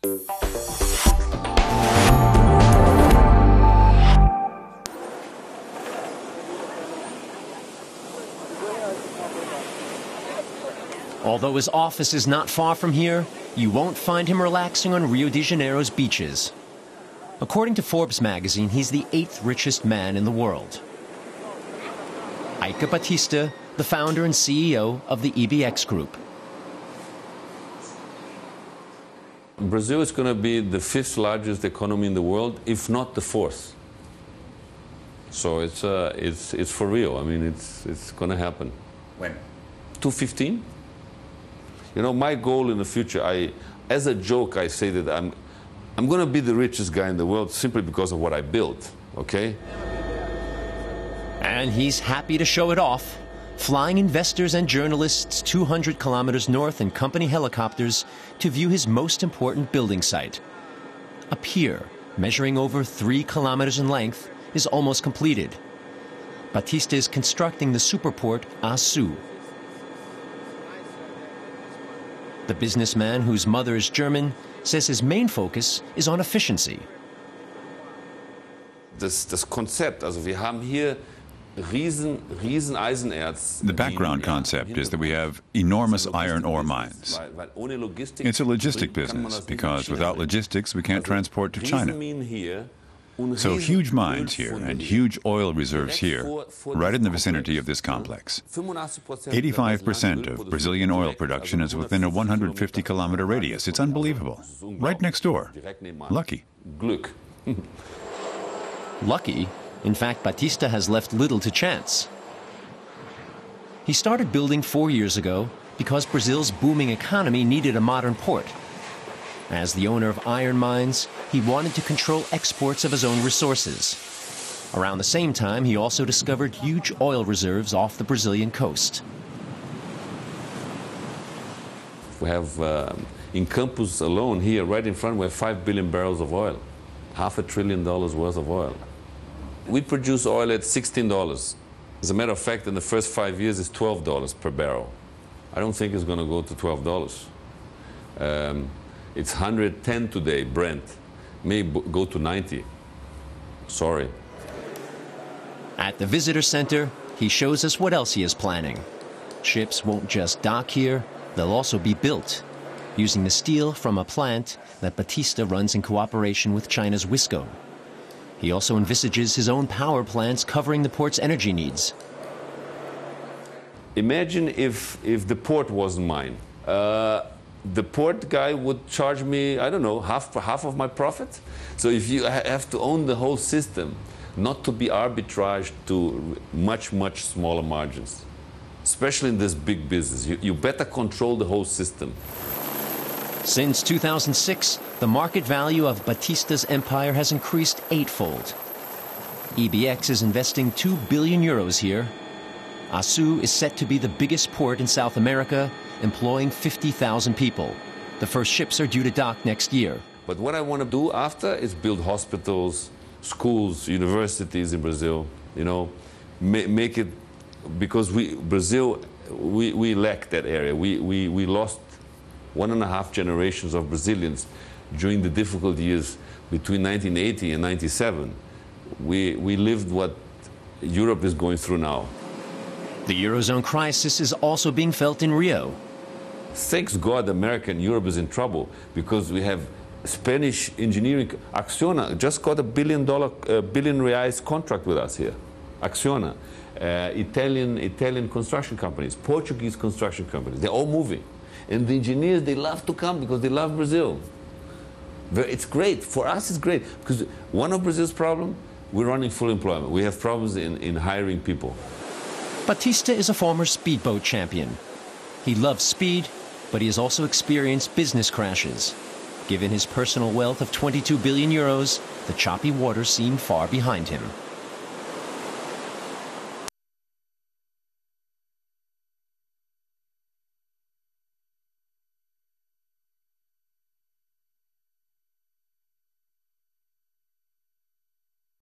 Although his office is not far from here, you won't find him relaxing on Rio de Janeiro's beaches. According to Forbes magazine, he's the 8th richest man in the world. Eike Batista, the founder and CEO of the EBX Group. Brazil is going to be the 5th largest economy in the world, if not the 4th. So it's for real. I mean, it's going to happen. When? 2015. You know, my goal in the future, as a joke, I say that I'm going to be the richest guy in the world simply because of what I built, okay? And he's happy to show it off, flying investors and journalists 200 kilometers north in company helicopters to view his most important building site. A pier measuring over 3 kilometers in length is almost completed. Batista is constructing the superport Açu. The businessman, whose mother is German, says his main focus is on efficiency. Das Konzept, also wir haben hier riesen Eisenerz. The background concept is that we have enormous iron ore mines. It's a logistic business because without logistics we can't transport to China. So huge mines here and huge oil reserves here, right in the vicinity of this complex. 85% of Brazilian oil production is within a 150-kilometer radius. It's unbelievable. Right next door. Lucky. Lucky? In fact, Batista has left little to chance. He started building 4 years ago because Brazil's booming economy needed a modern port. As the owner of iron mines, he wanted to control exports of his own resources. Around the same time, he also discovered huge oil reserves off the Brazilian coast. We have, in Campos alone here, right in front, we have 5 billion barrels of oil. $500 billion worth of oil. We produce oil at $16. As a matter of fact, in the first 5 years, it's $12 per barrel. I don't think it's going to go to $12. It's 110 today, Brent. May go to 90. Sorry. At the visitor center, he shows us what else he is planning. Ships won't just dock here, they'll also be built, using the steel from a plant that Batista runs in cooperation with China's Wisco. He also envisages his own power plants covering the port's energy needs. Imagine if the port wasn't mine. The port guy would charge me, I don't know, half of my profit. So if you have to own the whole system, not to be arbitraged to much smaller margins, especially in this big business, you better control the whole system. Since 2006, the market value of Batista's empire has increased 8-fold. EBX is investing 2 billion euros here. Açu is set to be the biggest port in South America, employing 50,000 people. The first ships are due to dock next year. But what I want to do after is build hospitals, schools, universities in Brazil, you know, make it, because Brazil lack that area. We lost 1.5 generations of Brazilians during the difficult years between 1980 and 97. We lived what Europe is going through now. The Eurozone crisis is also being felt in Rio. Thanks God America and Europe is in trouble because we have Spanish engineering. Acciona just got $1 billion reais contract with us here. Acciona. Italian construction companies, Portuguese construction companies, they're all moving. And the engineers, they love to come because they love Brazil. It's great. For us, it's great. Because one of Brazil's problems, we're running full employment. We have problems in hiring people. Batista is a former speedboat champion. He loves speed, but he has also experienced business crashes. Given his personal wealth of 22 billion euros, the choppy waters seem far behind him.